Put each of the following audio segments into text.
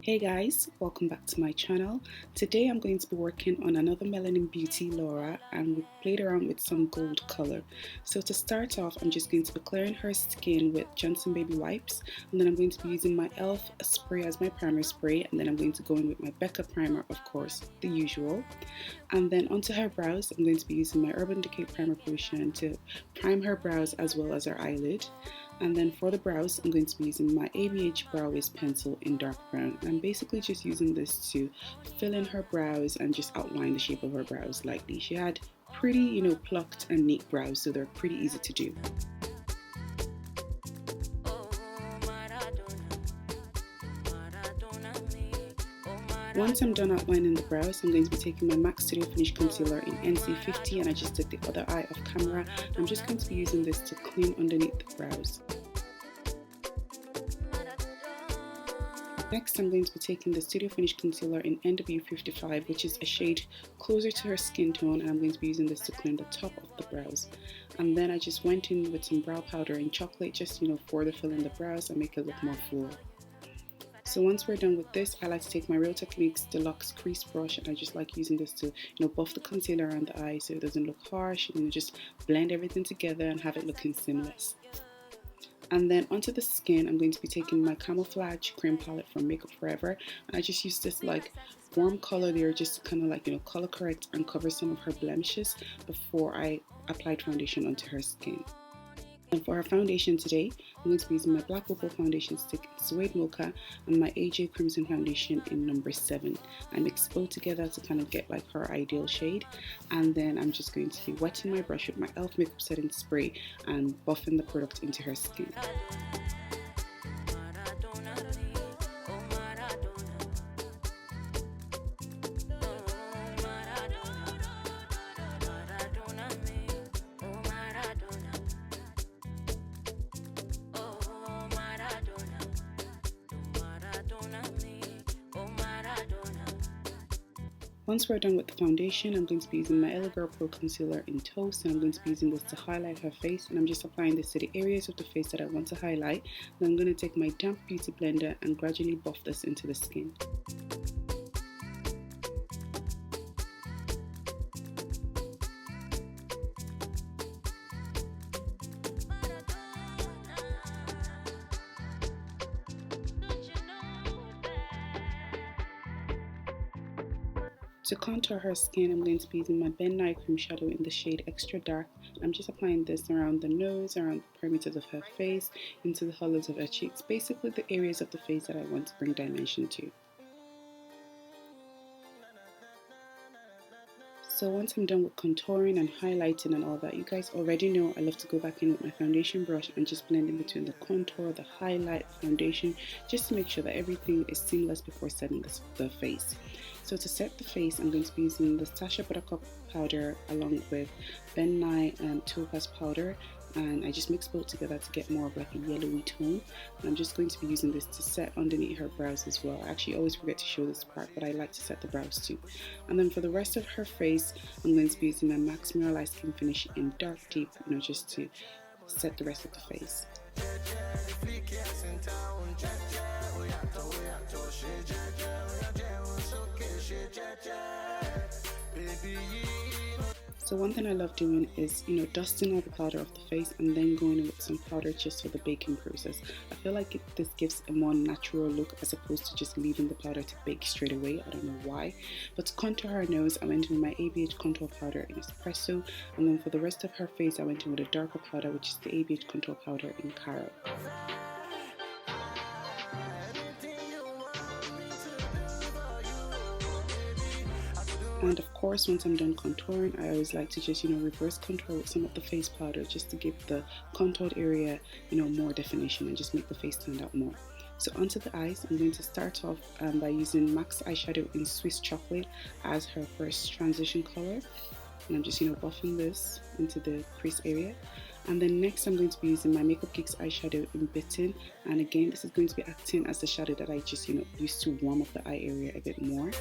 Hey guys, welcome back to my channel. Today I'm going to be working on another Melanin Beauty Laura, and we played around with some gold color. So to start off, I'm just going to be clearing her skin with Johnson Baby wipes, and then I'm going to be using my e.l.f. spray as my primer spray, and then I'm going to go in with my Becca primer, of course, the usual. And then onto her brows, I'm going to be using my Urban Decay primer potion to prime her brows as well as her eyelid. And then for the brows, I'm going to be using my ABH Brow pencil in dark brown. I'm basically just using this to fill in her brows and just outline the shape of her brows lightly. She had pretty, plucked and neat brows, so they're pretty easy to do. Once I'm done outlining the brows, I'm going to be taking my MAC Studio Finish Concealer in NC50, and I just did the other eye off camera. I'm just going to be using this to clean underneath the brows. Next, I'm going to be taking the Studio Finish Concealer in NW55, which is a shade closer to her skin tone, and I'm going to be using this to clean the top of the brows. And then I just went in with some brow powder in chocolate, just for the fill in the brows and make it look more full. So once we're done with this, I like to take my Real Techniques Deluxe Crease Brush, and I just like using this to buff the concealer around the eye so it doesn't look harsh, just blend everything together and have it looking seamless. And then onto the skin, I'm going to be taking my Camouflage Cream Palette from Makeup Forever, and I just use this warm color there just to kind of color correct and cover some of her blemishes before I applied foundation onto her skin. And for our foundation today, I'm going to be using my Black Opal foundation stick in Suede Mocha and my AJ Crimson foundation in number 7. I mix both together to kind of get her ideal shade, and then I'm just going to be wetting my brush with my e.l.f. makeup setting spray and buffing the product into her skin. Once we're done with the foundation, I'm going to be using my LA Girl Pro Concealer in Toast, and I'm going to be using this to highlight her face, and I'm just applying this to the areas of the face that I want to highlight. Then I'm going to take my damp beauty blender and gradually buff this into the skin. To contour her skin, I'm going to be using my Nye Cream Shadow in the shade Extra Dark. I'm just applying this around the nose, around the perimeters of her face, into the hollows of her cheeks, basically the areas of the face that I want to bring dimension to. So once I'm done with contouring and highlighting and all that, you guys already know I love to go back in with my foundation brush and just blend in between the contour, the highlight, foundation, just to make sure that everything is seamless before setting the face. So to set the face, I'm going to be using the Sacha Buttercup powder along with Nye Topaz Powder, and I just mix both together to get more of a yellowy tone. And I'm just going to be using this to set underneath her brows as well. I actually always forget to show this part, but I like to set the brows too. And then for the rest of her face, I'm going to be using my MAC Miniralise Skin Finish in Dark Deep, just to set the rest of the face. So one thing I love doing is, dusting all the powder off the face and then going in with some powder just for the baking process. I feel like this gives a more natural look as opposed to just leaving the powder to bake straight away. I don't know why. But to contour her nose, I went in with my ABH Contour powder in Espresso, and then for the rest of her face, I went in with a darker powder, which is the ABH Contour powder in Carob. And of course, once I'm done contouring, I always like to just, reverse contour with some of the face powder just to give the contoured area, more definition and just make the face stand out more. So onto the eyes, I'm going to start off by using MAC's eyeshadow in Swiss Chocolate as her first transition color. And I'm just, buffing this into the crease area. And then next I'm going to be using my Makeup Geeks eyeshadow in Bitten, and again this is going to be acting as the shadow that I just used to warm up the eye area a bit more.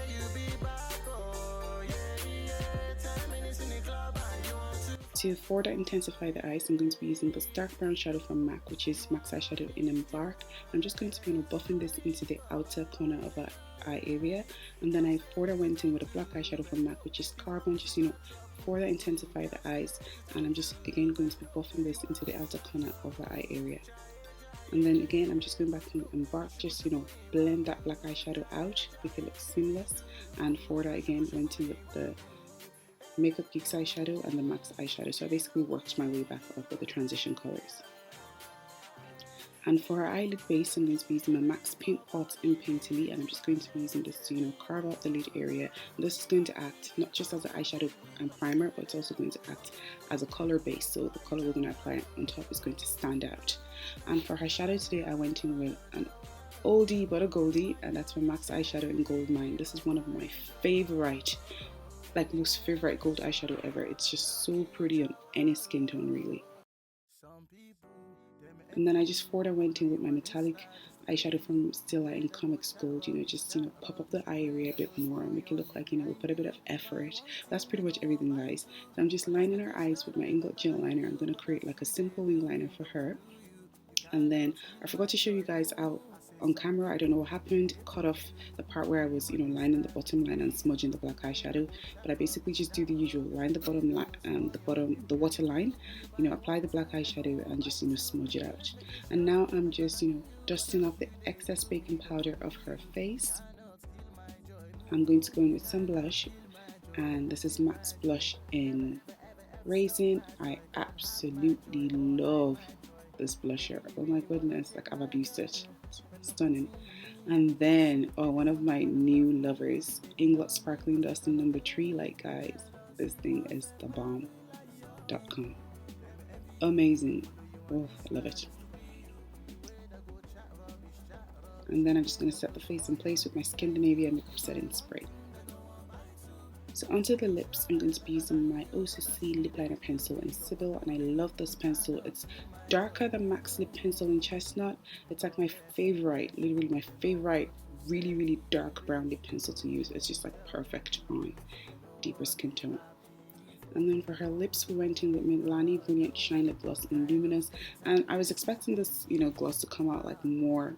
to further intensify the eyes, I'm going to be using this dark brown shadow from MAC, which is MAC's eyeshadow in Embark. I'm just going to be buffing this into the outer corner of our eye area, and then I further went in with a black eyeshadow from MAC, which is Carbon, just further intensify the eyes, and I'm just again going to be buffing this into the outer corner of the eye area. And then again, I'm just going back to Embark, just blend that black eyeshadow out, make it look seamless, and further again went in with the Makeup Geeks eyeshadow and the MAC's eyeshadow. So I basically worked my way back up with the transition colors. And for our eyelid base, I'm going to be using my MAC's Paint Pot in Painterly, and I'm just going to be using this to carve out the lid area. And this is going to act not just as an eyeshadow and primer, but it's also going to act as a color base. So the color we're going to apply on top is going to stand out. And for her shadow today, I went in with an oldie but a goldie, and that's my MAC's eyeshadow in Gold Mine. This is one of my favorite, most favorite gold eyeshadow ever. It's just so pretty on any skin tone, really. And then I just further went in with my metallic eyeshadow from Stila in Comics Gold, just pop up the eye area a bit more and make it look like we put a bit of effort. That's pretty much everything, guys. So I'm just lining her eyes with my Ingot Gel liner. I'm going to create like a simple wing liner for her. And then I forgot to show you guys out on camera, I don't know what happened, cut off the part where I was lining the bottom line and smudging the black eyeshadow. But I basically just do the usual, line the bottom line, the waterline, apply the black eyeshadow and just smudge it out. And now I'm just dusting off the excess baking powder of her face. I'm going to go in with some blush, and this is MAC's blush in Raisin. I absolutely love this blusher. Oh my goodness, I've abused it. It's stunning. And then one of my new lovers, Inglot Sparkling Dust in number 3. Guys, this thing is the bomb.com. Amazing. Oh, I love it. And then I'm just going to set the face in place with my Scandinavia makeup setting spray. So onto the lips, I'm going to be using my OCC lip liner pencil in Sybil, and I love this pencil. It's darker than MAC's lip pencil in Chestnut. It's my favorite, literally my favorite, really, really dark brown lip pencil to use. It's just perfect on deeper skin tone. And then for her lips, we went in with Melanin Brilliant Shine Lip Gloss in Luminous, and I was expecting this, gloss to come out more,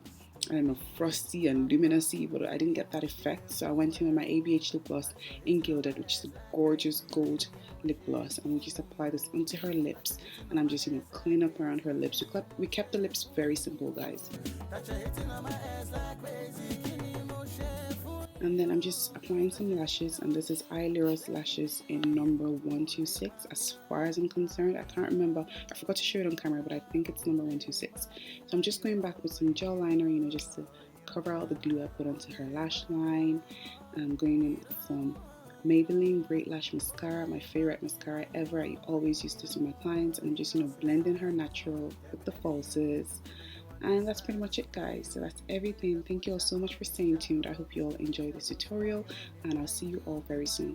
I don't know, frosty and luminousy, but I didn't get that effect. So I went in with my ABH lip gloss in Gilded, which is a gorgeous gold lip gloss, and we just apply this onto her lips, and I'm just cleaning up around her lips. We kept the lips very simple, guys. And then I'm just applying some lashes, and this is Eyeliros lashes in number 126 as far as I'm concerned. I can't remember, I forgot to show it on camera, but I think it's number 126. So I'm just going back with some gel liner, just to cover all the glue I put onto her lash line. I'm going in with some Maybelline Great Lash Mascara, my favorite mascara ever. I always use this with my clients, and I'm just blending her natural with the falsies. And that's pretty much it, guys. So that's everything. Thank you all so much for staying tuned. I hope you all enjoyed this tutorial, and I'll see you all very soon.